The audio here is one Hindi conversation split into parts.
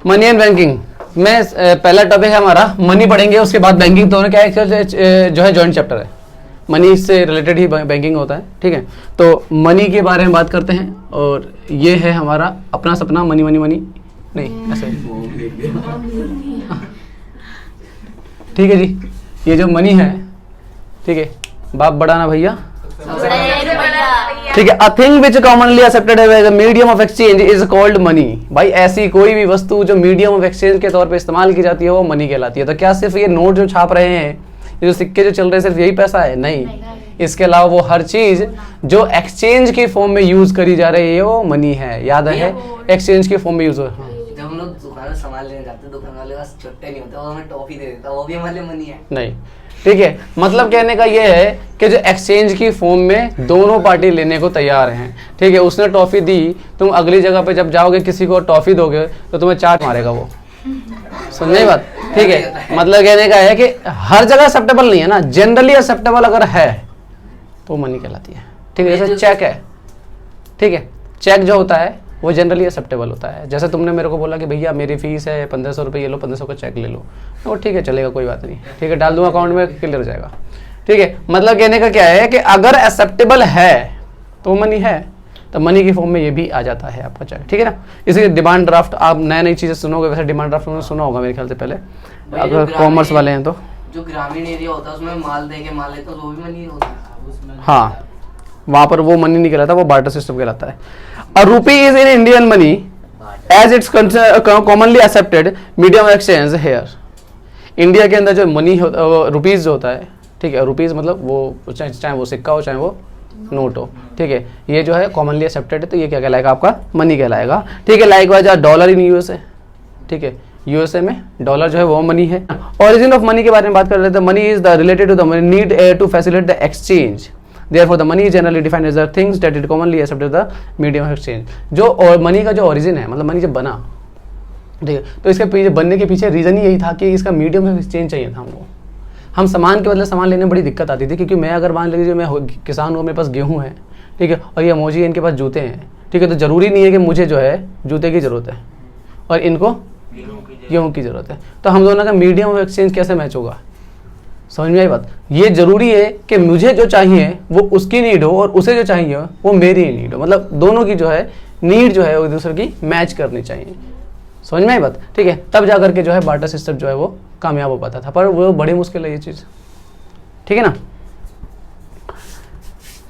मनी एंड बैंकिंग में पहला टॉपिक है हमारा मनी पढ़ेंगे, उसके बाद बैंकिंग, दोनों क्या है जो है जॉइंट चैप्टर है। मनी से रिलेटेड ही बैंकिंग होता है, ठीक है। तो मनी के बारे में बात करते हैं, और ये है हमारा अपना सपना, मनी मनी मनी नहीं ऐसे, ठीक है जी। ये जो मनी है, ठीक है, बाप बड़ा ना भैया, ठीक है। A thing which commonly accepted as a medium of exchange is called money. भाई ऐसी कोई भी वस्तु जो मीडियम ऑफ एक्सचेंज के तौर पे इस्तेमाल की जाती है वो मनी कहलाती है। तो क्या सिर्फ ये नोट जो छाप रहे हैं, ये जो सिक्के जो चल रहे हैं, सिर्फ यही पैसा है? नहीं, इसके अलावा वो हर चीज जो एक्सचेंज के फॉर्म में यूज करी जा रही है वो मनी है। याद है, एक्सचेंज के फॉर्म में यूज हो। जब हम लोग दुकान में सामान लेने जाते हैं, दुकान वाले पास छुट्टे नहीं होता, वो हमें टॉफी दे देता, वो भी हमारे मनी है। नहीं, ठीक है। मतलब कहने का ये है कि जो एक्सचेंज की फॉर्म में दोनों पार्टी लेने को तैयार हैं, ठीक है। उसने टॉफी दी, तुम अगली जगह पे जब जाओगे किसी को टॉफी दोगे तो तुम्हें चाट मारेगा वो, सुनने बात, ठीक है। मतलब कहने का है कि हर जगह एक्सेप्टेबल नहीं है ना, जनरली एक्सेप्टेबल अगर है तो मनी कहलाती है, ठीक है। जैसे चेक है, ठीक है, चेक जो होता है वो जनरली एक्सेप्टेबल होता है। जैसे तुमने मेरे को बोला कि भैया मेरी फीस है 1500 रुपये, ये लो 1500 का चेक ले लो, तो ठीक है चलेगा, कोई बात नहीं, ठीक है, डाल दूंगा अकाउंट में, क्लियर हो जाएगा, ठीक है। मतलब कहने का क्या है कि अगर एक्सेप्टेबल है तो मनी है, तो मनी की फॉर्म में ये भी आ जाता है आपका चेक, ठीक है ना। इसी डिमांड ड्राफ्ट, आप नई नई चीज़ें सुनोगे, वैसे डिमांड ड्राफ्ट उन्होंने सुना होगा मेरे ख्याल से पहले, अगर कॉमर्स वाले हैं तो। जो ग्रामीण एरिया होता है उसमें माल दे के माल लेते हैं, वो भी मनी होता है। हाँ, वहां पर वो मनी नहीं कहलाता, वो बार्टर सिस्टम कहलाता है। A rupee is in Indian money as it's commonly accepted medium exchange here. India के अंदर जो मनी रुपीज जो होता है, ठीक है, रुपीज मतलब वो चाहे वो सिक्का हो चाहे वो नोट हो, ठीक है, ये जो है कॉमनली एक्सेप्टेड है, तो ये क्या कहलाएगा? आपका मनी कहलाएगा, ठीक है। लाइकवाइज डॉलर इन यूएसए, ठीक है, यूएसए में डॉलर जो है वो मनी है। ओरिजिन ऑफ मनी के बारे में बात कर रहे थे। Money is the related to the need to facilitate the exchange, therefore the money is generally defined as the things that it commonly accepted the medium of exchange। जो और मनी का जो ओरिजिन है, मतलब मनी जब बना, ठीक है, तो इसके पीछे बनने के पीछे रीज़न ही यही था कि इसका मीडियम ऑफ एक्सचेंज चाहिए था हमको। हम सामान के बदले सामान लेने में बड़ी दिक्कत आती थी, क्योंकि मैं अगर मान लीजिए मैं किसान हूँ, मेरे पास गेहूँ है, ठीक है, और ये अमोजी इनके पास जूते हैं, ठीक है, तो ज़रूरी नहीं है कि मुझे जो है जूते की ज़रूरत है और इनको गेहूँ की ज़रूरत है। तो हम दोनों का मीडियम ऑफ एक्सचेंज कैसे मैच होगा? समझ में आई बात? ये जरूरी है कि मुझे जो चाहिए वो उसकी नीड हो और उसे जो चाहिए वो मेरी नीड हो, मतलब दोनों की जो है नीड जो है वो एक दूसरे की मैच करनी चाहिए। समझ में आई बात? ठीक है, तब जा करके जो है बार्टर सिस्टम जो है वो कामयाब हो पाता था, पर वो बड़ी मुश्किल है ये चीज़, ठीक है ना।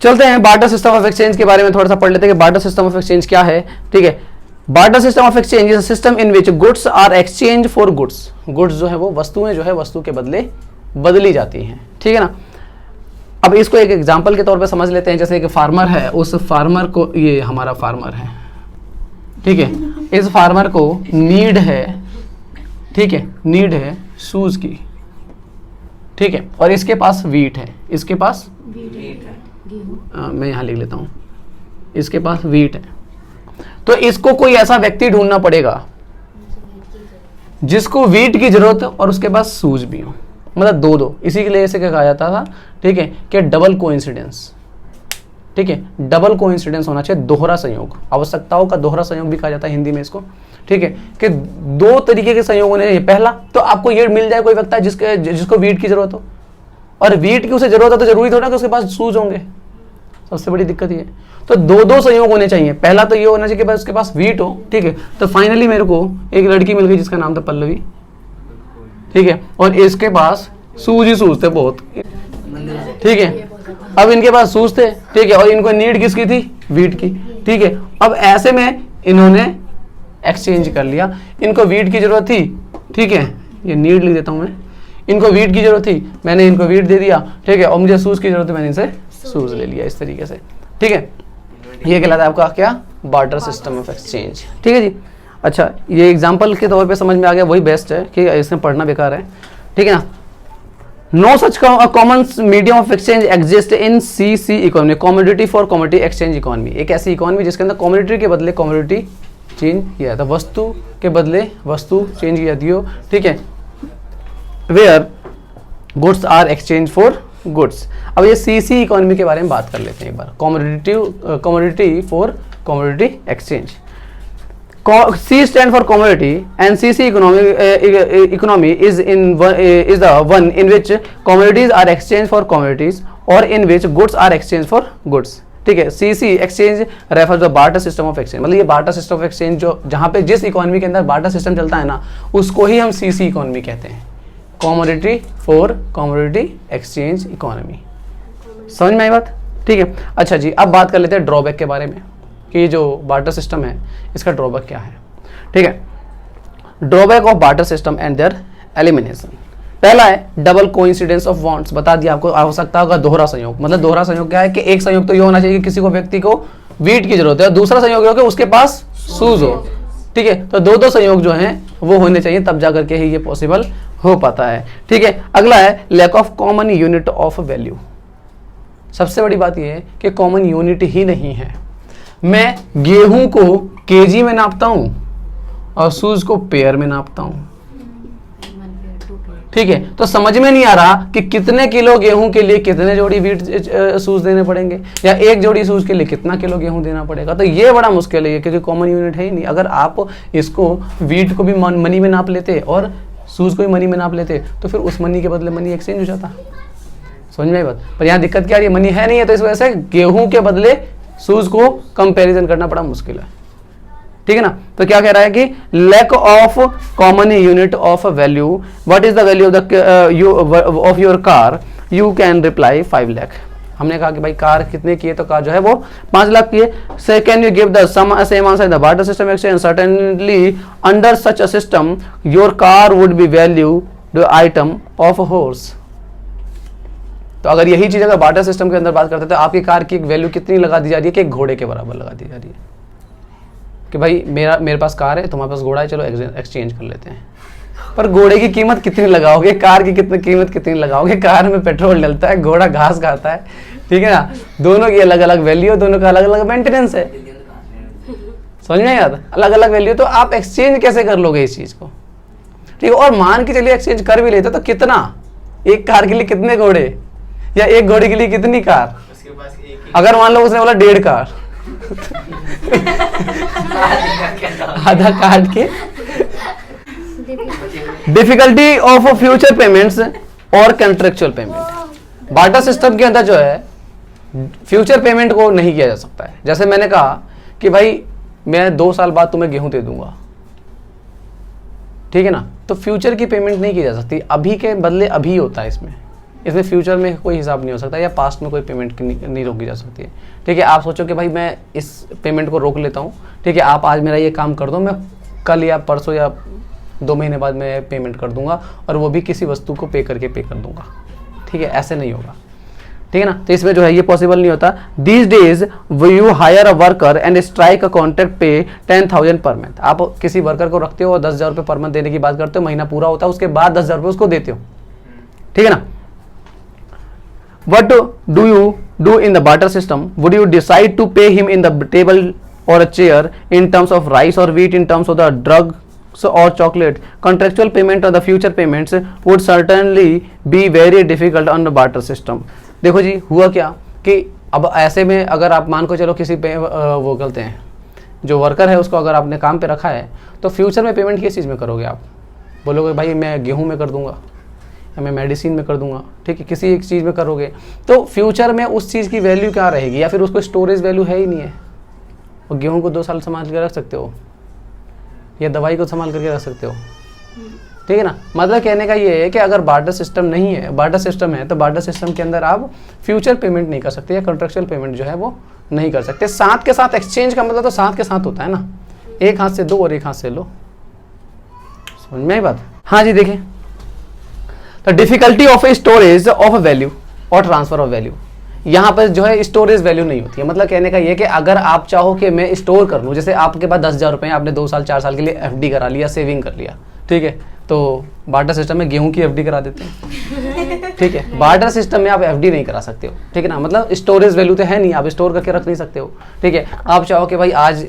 चलते हैं बार्टर सिस्टम ऑफ एक्सचेंज के बारे में थोड़ा सा पढ़ लेते हैं कि बार्टर सिस्टम ऑफ एक्सचेंज क्या है, ठीक है। Barter system of exchange is a system in which goods are exchange for goods. Goods जो है वो वस्तुएं जो है वस्तु के बदले बदली जाती हैं, ठीक है ना। अब इसको एक एग्जांपल के तौर पे समझ लेते हैं। जैसे एक फार्मर है, उस फार्मर को, ये हमारा फार्मर है, ठीक है, इस फार्मर को नीड है, ठीक है, नीड है शूज की, ठीक है, और इसके पास वीट है, इसके पास मैं यहाँ लिख लेता हूँ, इसके पास वीट है। तो इसको कोई ऐसा व्यक्ति ढूंढना पड़ेगा जिसको वीट की जरूरत है और उसके पास शूज भी हो, मतलब दो दो। इसी के लिए इसे क्या कहा जाता था, ठीक है, कि डबल कोइंसिडेंस, ठीक है, डबल कोइंसिडेंस होना चाहिए, दोहरा संयोग, आवश्यकताओं का दोहरा संयोग भी कहा जाता है हिंदी में इसको, ठीक है, कि दो तरीके के संयोग होने चाहिए। पहला तो आपको ये मिल जाए कोई व्यक्ति जिसको वीट की जरूरत हो, और वीट की उसे जरूरत है तो जरूरी थोड़ा कि उसके पास शूज होंगे, सबसे बड़ी दिक्कत ये। तो दो दो संयोग होने चाहिए। पहला तो ये होना चाहिए कि उसके पास वीट हो, ठीक है। तो फाइनली मेरे को एक लड़की मिल गई जिसका नाम था पल्लवी, ठीक है, और इसके पास शूज ही शूज थे बहुत, ठीक है। अब इनके पास शूज थे, ठीक है, और इनको नीड किसकी थी? वीट की, ठीक है। अब ऐसे में इन्होंने एक्सचेंज कर लिया। इनको वीट की जरूरत थी, ठीक है, ये नीड लिख देता हूं मैं, इनको वीट की जरूरत थी, मैंने इनको वीट दे दिया, ठीक है, और मुझे शूज की जरूरत है, मैंने इनसे शूज ले लिया, इस तरीके से, ठीक है। ये कहलाता है आपका क्या? बार्टर सिस्टम ऑफ एक्सचेंज, ठीक है जी। अच्छा, ये एग्जाम्पल के तौर पे समझ में आ गया, वही बेस्ट है कि इसमें पढ़ना बेकार है, ठीक है ना। No such common medium of exchange exist in CC economy, commodity for commodity exchange economy. एक ऐसी इकोनॉमी जिसके अंदर कॉमोडिटी के बदले कॉमोडिटी चेंज किया जाता है, वस्तु के बदले वस्तु चेंज की जाती हो, ठीक है, where goods are exchange for goods. अब ये सीसी इकोनॉमी के बारे में बात कर लेते हैं एक बार, commodity for commodity exchange. C stand for commodity and CC economy is the one in which commodities are exchanged for commodities or in which goods are exchanged for goods. ठीक है, CC exchange refer to barter system of exchange, मतलब ये बार्टर सिस्टम ऑफ एक्सचेंज जो जहां पे जिस इकोनॉमी के अंदर बार्टर सिस्टम चलता है ना, उसको ही हम CC इकोनॉमी कहते हैं, commodity for commodity exchange economy. समझ में आई बात? ठीक है। अच्छा जी, अब बात कर लेते हैं ड्रॉबैक के बारे में कि जो बार्टर सिस्टम है इसका ड्रॉबैक क्या है। ठीक है, drawback of barter system and there elimination. पहला है डबल कोइंसिडेंस ऑफ वांट्स, बता दिया आपको, आवश्यकता होगा दोहरा संयोग। मतलब दोहरा संयोग क्या है कि एक संयोग तो ये होना चाहिए कि किसी को व्यक्ति को वीट की जरूरत है, और दूसरा संयोग हो कि उसके पास शूज हो। ठीक है, तो दो दो संयोग जो हैं वो होने चाहिए, तब जाकर के ही ये पॉसिबल हो पाता है। ठीक है, अगला है lack of common unit of value. सबसे बड़ी बात ये है कि कॉमन यूनिट ही नहीं है। मैं गेहूं को केजी में नापता हूं और शूज को पेयर में नापता हूं। ठीक है, तो समझ में नहीं आ रहा कि कितने किलो गेहूं के लिए कितने जोड़ी वीट शूज देने पड़ेंगे, या एक जोड़ी शूज के लिए कितना किलो गेहूं देना पड़ेगा। तो ये बड़ा मुश्किल है क्योंकि कॉमन यूनिट है ही नहीं। अगर आप इसको वीट को भी मनी में नाप लेते और शूज को भी मनी में नाप लेते तो फिर उस मनी के बदले मनी एक्सचेंज हो जाता। समझ में आई बात? पर यहाँ दिक्कत क्या आ रही है, मनी है नहीं है, तो इस वजह से गेहूं के बदले शूज को कंपैरिजन करना बड़ा मुश्किल है। ठीक है ना, तो क्या कह रहा है कि lack of common unit of value, what is the value of your car, you can reply 5 lakh. हमने कहा कि भाई कार कितने की है, तो कार जो है वो 5 लाख की है। से can you give the same answer in the barter system exchange, certainly under such a system your car would be value the item of horse. तो अगर यही चीज अगर बार्टर सिस्टम के अंदर बात करते तो आपकी कार की एक वैल्यू कितनी लगा दी जा रही है कि एक घोड़े के बराबर लगा दी जा रही है कि भाई मेरे पास कार है, तुम्हारे पास घोड़ा है, चलो एक्सचेंज कर लेते हैं। पर घोड़े की कीमत कितनी लगाओगे, कार की कीमत कितनी लगाओगे? कार में पेट्रोल डलता है, घोड़ा घास खाता है। ठीक है ना, दोनों की अलग अलग वैल्यू, दोनों का अलग अलग मेंटेनेंस है। समझ में आता, अलग अलग वैल्यू, तो आप एक्सचेंज कैसे कर लोगे इस चीज को? ठीक है, और मान के चलिए एक्सचेंज कर भी लेते तो कितना, एक कार के लिए कितने घोड़े, या एक घोड़े के लिए कितनी कार? उसके पास अगर मान लो उसने बोला 1.5 कार आधा काट के। डिफिकल्टी ऑफ फ्यूचर पेमेंट्स और कॉन्ट्रेक्चुअल पेमेंट। बार्टर सिस्टम के अंदर जो है फ्यूचर पेमेंट को नहीं किया जा सकता है। जैसे मैंने कहा कि भाई मैं 2 साल बाद तुम्हें गेहूं दे दूंगा, ठीक है ना, तो फ्यूचर की पेमेंट नहीं की जा सकती, अभी के बदले अभी होता है। इसमें फ्यूचर में कोई हिसाब नहीं हो सकता, या पास्ट में कोई पेमेंट नहीं रोकी जा सकती है। ठीक है, आप सोचो कि भाई मैं इस पेमेंट को रोक लेता हूँ, ठीक है, आप आज मेरा ये काम कर दो, मैं कल या परसों या 2 महीने बाद मैं पेमेंट कर दूंगा, और वो भी किसी वस्तु को पे कर दूंगा। ठीक है, ऐसे नहीं होगा। ठीक है ना, तो इसमें जो है ये पॉसिबल नहीं होता। These days you hire a worker and strike a contract पे 10,000 पर मंथ। आप किसी वर्कर को रखते हो और 10,000 रुपये पर मंथ देने की बात करते हो, महीना पूरा होता है, उसके बाद 10,000 रुपये उसको देते हो। ठीक है ना, what do you do in the barter system? Would you decide to pay him in the table or a chair in terms of rice or wheat, in terms of the drugs or chocolate? Contractual payment or the future payments would certainly be very difficult on the barter system. देखो जी, हुआ क्या कि अब ऐसे में अगर आप मान को चलो किसी पे वो करते हैं, जो वर्कर है उसको अगर आपने काम पे रखा है, तो फ्यूचर में पेमेंट किस चीज़ में करोगे? आप बोलोगे भाई मैं गेहूं में कर दूंगा, या मैं मेडिसिन में कर दूंगा, ठीक है, किसी एक चीज़ में करोगे, तो फ्यूचर में उस चीज़ की वैल्यू क्या रहेगी? या फिर उसको स्टोरेज वैल्यू है ही नहीं है। और गेहूं को 2 साल संभाल के रख सकते हो, या दवाई को संभाल करके रख सकते हो। ठीक है ना, मतलब कहने का ये है कि अगर बार्टर सिस्टम नहीं है, बार्टर सिस्टम है, तो बार्टर सिस्टम के अंदर आप फ्यूचर पेमेंट नहीं कर सकते, या कॉन्ट्रेक्चुअल पेमेंट जो है वो नहीं कर सकते। साथ के साथ एक्सचेंज का मतलब तो साथ के साथ होता है ना, एक हाथ से दो और एक हाथ से लो। समझ में आई बात? हाँ जी, देखिए, तो difficulty of storage of value और ट्रांसफर ऑफ वैल्यू, यहाँ पर जो है स्टोरेज वैल्यू नहीं होती है। मतलब कहने का ये कि अगर आप चाहो कि मैं स्टोर कर लूँ, जैसे आपके पास 10,000 रुपये, आपने 2 साल 4 साल के लिए FD करा लिया, सेविंग कर लिया, ठीक है, तो बार्टर सिस्टम में गेहूं की FD करा देते हैं। ठीक है, बार्टर सिस्टम में आप FD नहीं करा सकते हो। ठीक है ना, मतलब स्टोरेज वैल्यू तो है नहीं, आप स्टोर करके रख नहीं सकते हो। ठीक है, आप चाहो कि भाई आज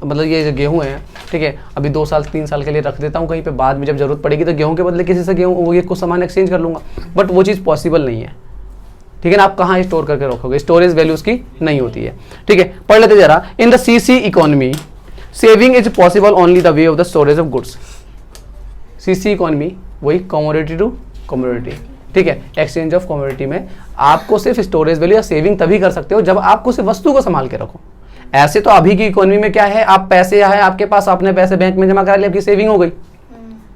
मतलब ये जो गेहूं है, ठीक है, अभी 2 साल 3 साल के लिए रख देता हूँ कहीं पे, बाद में जब जरूरत पड़ेगी तो गेहूं के बदले किसी से गेहूं वो ये कुछ सामान एक्सचेंज कर लूँगा, बट वो चीज़ पॉसिबल नहीं है। ठीक है ना, आप कहाँ स्टोर करके रखोगे? स्टोरेज वैल्यू उसकी नहीं होती है। ठीक है, पढ़ लेते जरा। In the CC economy, saving is possible only the way of the storage of goods. CC economy वही कमोडिटी टू कमोडिटी, ठीक है, एक्सचेंज ऑफ कमोडिटी में आपको सिर्फ स्टोरेज वैल्यू या सेविंग तभी कर सकते हो जब आप उस वस्तु को संभाल के रखो। ऐसे तो अभी की इकोनॉमी में क्या है, आप पैसे है आपके पास, आपने पैसे बैंक में जमा करा लिए, आपकी सेविंग हो गई,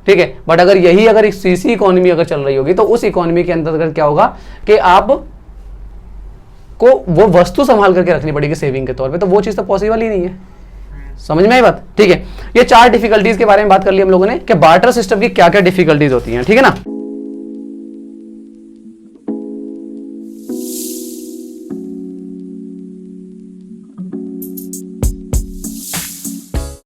ठीक है। बट अगर यही अगर सीसी इकोनॉमी अगर चल रही होगी तो उस इकोनॉमी के अंदर क्या होगा कि आप को वो वस्तु संभाल करके रखनी पड़ेगी सेविंग के तौर पे, तो वो चीज तो पॉसिबल ही नहीं है। समझ में आई बात, ठीक है। ये 4 डिफिकल्टीज के बारे में बात कर ली हम लोगों ने कि बार्टर सिस्टम की क्या क्या डिफिकल्टीज होती हैं, ठीक है ना।